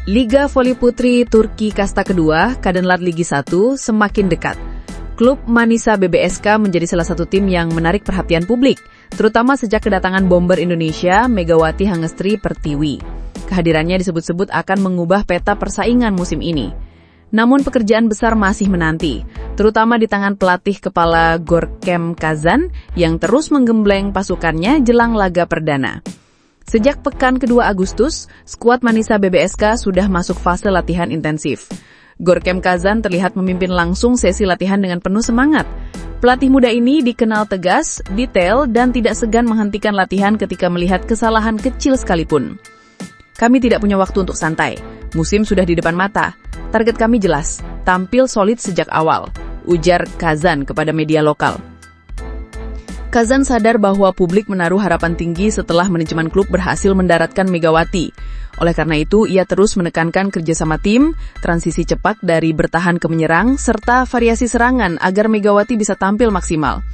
Liga Voli Putri Turki Kasta Kedua, Kadınlar Ligi 1, semakin dekat. Klub Manisa BBSK menjadi salah satu tim yang menarik perhatian publik, terutama sejak kedatangan bomber Indonesia, Megawati Hangestri Pertiwi. Kehadirannya disebut-sebut akan mengubah peta persaingan musim ini. Namun pekerjaan besar masih menanti, terutama di tangan pelatih kepala Görkem Kazan yang terus menggembleng pasukannya jelang laga perdana. Sejak pekan kedua Agustus, skuad Manisa BBSK sudah masuk fase latihan intensif. Görkem Kazan terlihat memimpin langsung sesi latihan dengan penuh semangat. Pelatih muda ini dikenal tegas, detail, dan tidak segan menghentikan latihan ketika melihat kesalahan kecil sekalipun. Kami tidak punya waktu untuk santai. Musim sudah di depan mata. Target kami jelas, tampil solid sejak awal, ujar Kazan kepada media lokal. Kazan sadar bahwa publik menaruh harapan tinggi setelah manajemen klub berhasil mendaratkan Megawati. Oleh karena itu, ia terus menekankan kerjasama tim, transisi cepat dari bertahan ke menyerang, serta variasi serangan agar Megawati bisa tampil maksimal.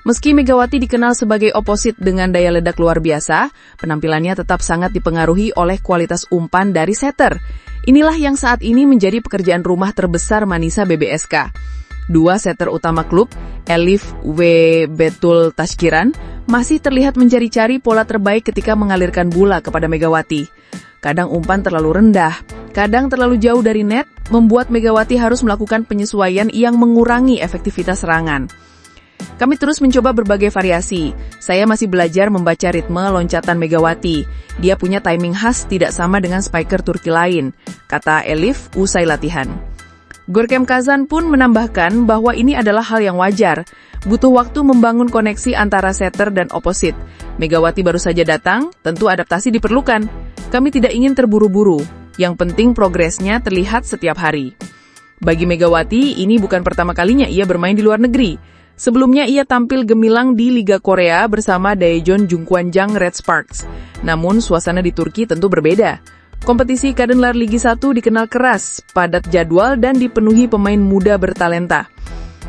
Meski Megawati dikenal sebagai oposit dengan daya ledak luar biasa, penampilannya tetap sangat dipengaruhi oleh kualitas umpan dari setter. Inilah yang saat ini menjadi pekerjaan rumah terbesar Manisa BBSK. Dua setter utama klub, Elif W. Betul Tashkiran, masih terlihat mencari-cari pola terbaik ketika mengalirkan bola kepada Megawati. Kadang umpan terlalu rendah, kadang terlalu jauh dari net, membuat Megawati harus melakukan penyesuaian yang mengurangi efektivitas serangan. Kami terus mencoba berbagai variasi. Saya masih belajar membaca ritme loncatan Megawati. Dia punya timing khas tidak sama dengan spiker Turki lain, kata Elif usai latihan. Görkem Kazan pun menambahkan bahwa ini adalah hal yang wajar. Butuh waktu membangun koneksi antara setter dan oposit. Megawati baru saja datang, tentu adaptasi diperlukan. Kami tidak ingin terburu-buru. Yang penting progresnya terlihat setiap hari. Bagi Megawati, ini bukan pertama kalinya ia bermain di luar negeri. Sebelumnya ia tampil gemilang di Liga Korea bersama Daejeon Jungkwanjang Red Sparks. Namun suasana di Turki tentu berbeda. Kompetisi Kadınlar Ligi 1 dikenal keras, padat jadwal, dan dipenuhi pemain muda bertalenta.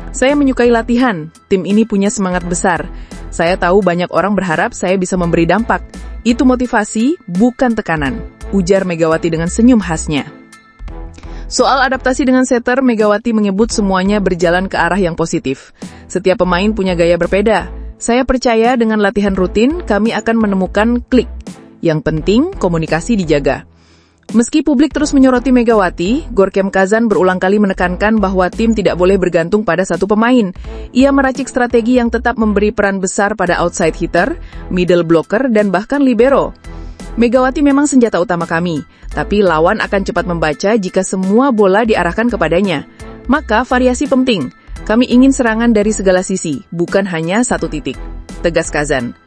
Saya menyukai latihan, tim ini punya semangat besar. Saya tahu banyak orang berharap saya bisa memberi dampak. Itu motivasi, bukan tekanan, ujar Megawati dengan senyum khasnya. Soal adaptasi dengan setter, Megawati menyebut semuanya berjalan ke arah yang positif. Setiap pemain punya gaya berbeda. Saya percaya dengan latihan rutin, kami akan menemukan klik. Yang penting, komunikasi dijaga. Meski publik terus menyoroti Megawati, Görkem Kazan berulang kali menekankan bahwa tim tidak boleh bergantung pada satu pemain. Ia meracik strategi yang tetap memberi peran besar pada outside hitter, middle blocker, dan bahkan libero. Megawati memang senjata utama kami, tapi lawan akan cepat membaca jika semua bola diarahkan kepadanya. Maka variasi penting. Kami ingin serangan dari segala sisi, bukan hanya satu titik, tegas Kazan.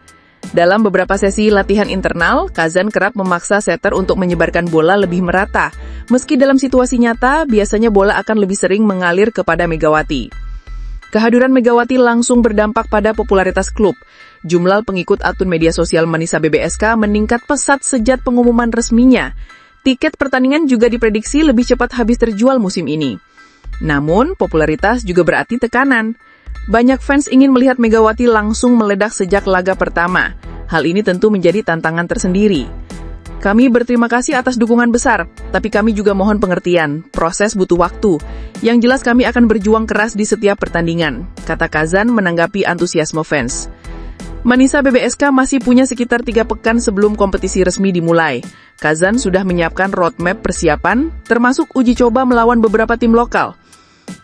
Dalam beberapa sesi latihan internal, Kazan kerap memaksa setter untuk menyebarkan bola lebih merata. Meski dalam situasi nyata, biasanya bola akan lebih sering mengalir kepada Megawati. Kehadiran Megawati langsung berdampak pada popularitas klub. Jumlah pengikut akun media sosial Manisa BBSK meningkat pesat sejak pengumuman resminya. Tiket pertandingan juga diprediksi lebih cepat habis terjual musim ini. Namun, popularitas juga berarti tekanan. Banyak fans ingin melihat Megawati langsung meledak sejak laga pertama. Hal ini tentu menjadi tantangan tersendiri. Kami berterima kasih atas dukungan besar, tapi kami juga mohon pengertian. Proses butuh waktu. Yang jelas kami akan berjuang keras di setiap pertandingan, kata Kazan menanggapi antusiasme fans. Manisa BBSK masih punya sekitar 3 pekan sebelum kompetisi resmi dimulai. Kazan sudah menyiapkan roadmap persiapan, termasuk uji coba melawan beberapa tim lokal.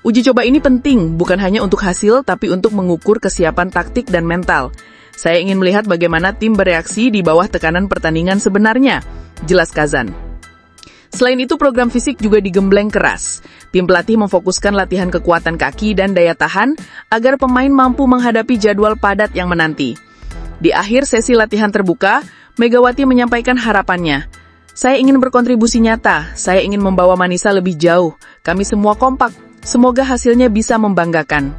Uji coba ini penting, bukan hanya untuk hasil, tapi untuk mengukur kesiapan taktik dan mental. Saya ingin melihat bagaimana tim bereaksi di bawah tekanan pertandingan sebenarnya, jelas Kazan. Selain itu, program fisik juga digembleng keras. Tim pelatih memfokuskan latihan kekuatan kaki dan daya tahan agar pemain mampu menghadapi jadwal padat yang menanti. Di akhir sesi latihan terbuka, Megawati menyampaikan harapannya. Saya ingin berkontribusi nyata, saya ingin membawa Manisa lebih jauh. Kami semua kompak, semoga hasilnya bisa membanggakan.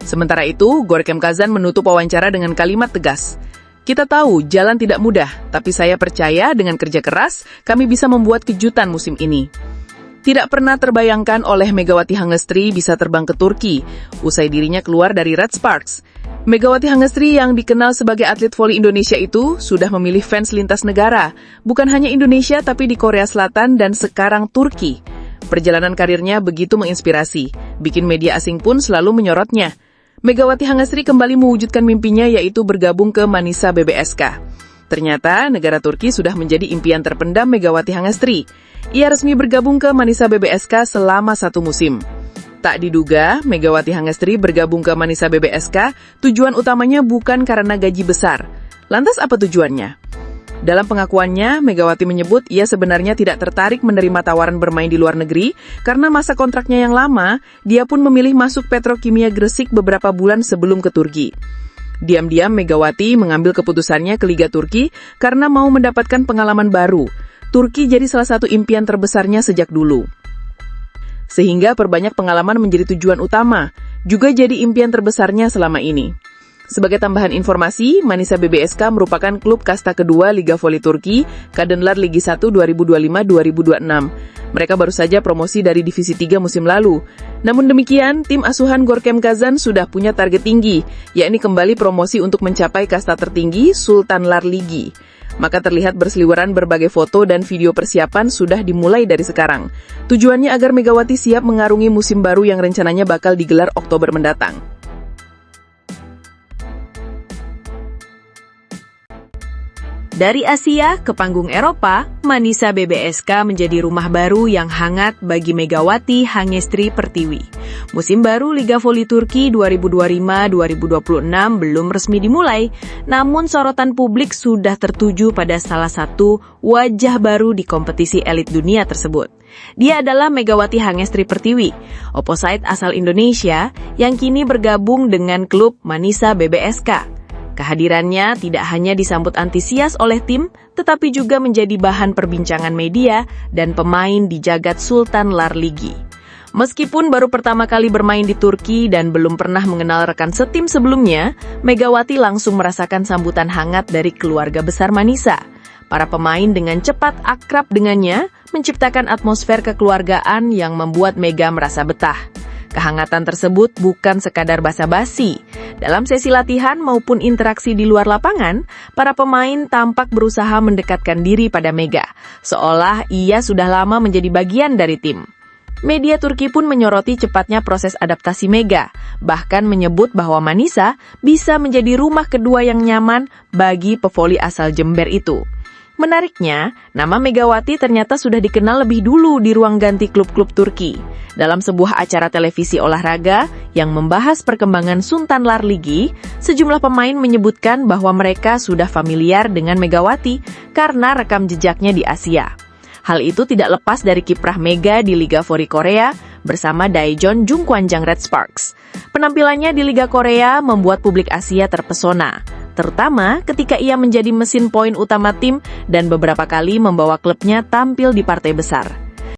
Sementara itu, Görkem Kazan menutup wawancara dengan kalimat tegas. Kita tahu jalan tidak mudah, tapi saya percaya dengan kerja keras, kami bisa membuat kejutan musim ini. Tidak pernah terbayangkan oleh Megawati Hangestri bisa terbang ke Turki, usai dirinya keluar dari Red Sparks. Megawati Hangestri yang dikenal sebagai atlet voli Indonesia itu sudah memilih fans lintas negara, bukan hanya Indonesia tapi di Korea Selatan dan sekarang Turki. Perjalanan karirnya begitu menginspirasi, bikin media asing pun selalu menyorotnya. Megawati Hangestri kembali mewujudkan mimpinya yaitu bergabung ke Manisa BBSK. Ternyata negara Turki sudah menjadi impian terpendam Megawati Hangestri. Ia resmi bergabung ke Manisa BBSK selama 1 musim. Tak diduga, Megawati Hangestri bergabung ke Manisa BBSK, tujuan utamanya bukan karena gaji besar. Lantas apa tujuannya? Dalam pengakuannya, Megawati menyebut ia sebenarnya tidak tertarik menerima tawaran bermain di luar negeri, karena masa kontraknya yang lama, dia pun memilih masuk Petrokimia Gresik beberapa bulan sebelum ke Turki. Diam-diam Megawati mengambil keputusannya ke Liga Turki karena mau mendapatkan pengalaman baru. Turki jadi salah satu impian terbesarnya sejak dulu. Sehingga perbanyak pengalaman menjadi tujuan utama, juga jadi impian terbesarnya selama ini. Sebagai tambahan informasi, Manisa BBSK merupakan klub kasta kedua Liga Voli Turki, Kadınlar Ligi 1 2025-2026. Mereka baru saja promosi dari Divisi 3 musim lalu. Namun demikian, tim asuhan Gorkem Kazan sudah punya target tinggi, yakni kembali promosi untuk mencapai kasta tertinggi Sultanlar Ligi. Maka terlihat berseliweran berbagai foto dan video persiapan sudah dimulai dari sekarang. Tujuannya agar Megawati siap mengarungi musim baru yang rencananya bakal digelar Oktober mendatang. Dari Asia ke panggung Eropa, Manisa BBSK menjadi rumah baru yang hangat bagi Megawati Hangestri Pertiwi. Musim baru Liga Voli Turki 2025-2026 belum resmi dimulai, namun sorotan publik sudah tertuju pada salah satu wajah baru di kompetisi elit dunia tersebut. Dia adalah Megawati Hangestri Pertiwi, opposite asal Indonesia yang kini bergabung dengan klub Manisa BBSK. Kehadirannya tidak hanya disambut antusias oleh tim, tetapi juga menjadi bahan perbincangan media dan pemain di jagat Sultanlar Ligi. Meskipun baru pertama kali bermain di Turki dan belum pernah mengenal rekan setim sebelumnya, Megawati langsung merasakan sambutan hangat dari keluarga besar Manisa. Para pemain dengan cepat akrab dengannya, menciptakan atmosfer kekeluargaan yang membuat Mega merasa betah. Kehangatan tersebut bukan sekadar basa-basi. Dalam sesi latihan maupun interaksi di luar lapangan, para pemain tampak berusaha mendekatkan diri pada Mega, seolah ia sudah lama menjadi bagian dari tim. Media Turki pun menyoroti cepatnya proses adaptasi Mega, bahkan menyebut bahwa Manisa bisa menjadi rumah kedua yang nyaman bagi pevoli asal Jember itu. Menariknya, nama Megawati ternyata sudah dikenal lebih dulu di ruang ganti klub-klub Turki. Dalam sebuah acara televisi olahraga yang membahas perkembangan Sultanlar Ligi, sejumlah pemain menyebutkan bahwa mereka sudah familiar dengan Megawati karena rekam jejaknya di Asia. Hal itu tidak lepas dari kiprah Mega di Liga Voli Korea bersama Daejeon Jungkwanjang Red Sparks. Penampilannya di Liga Korea membuat publik Asia terpesona, terutama ketika ia menjadi mesin poin utama tim dan beberapa kali membawa klubnya tampil di partai besar.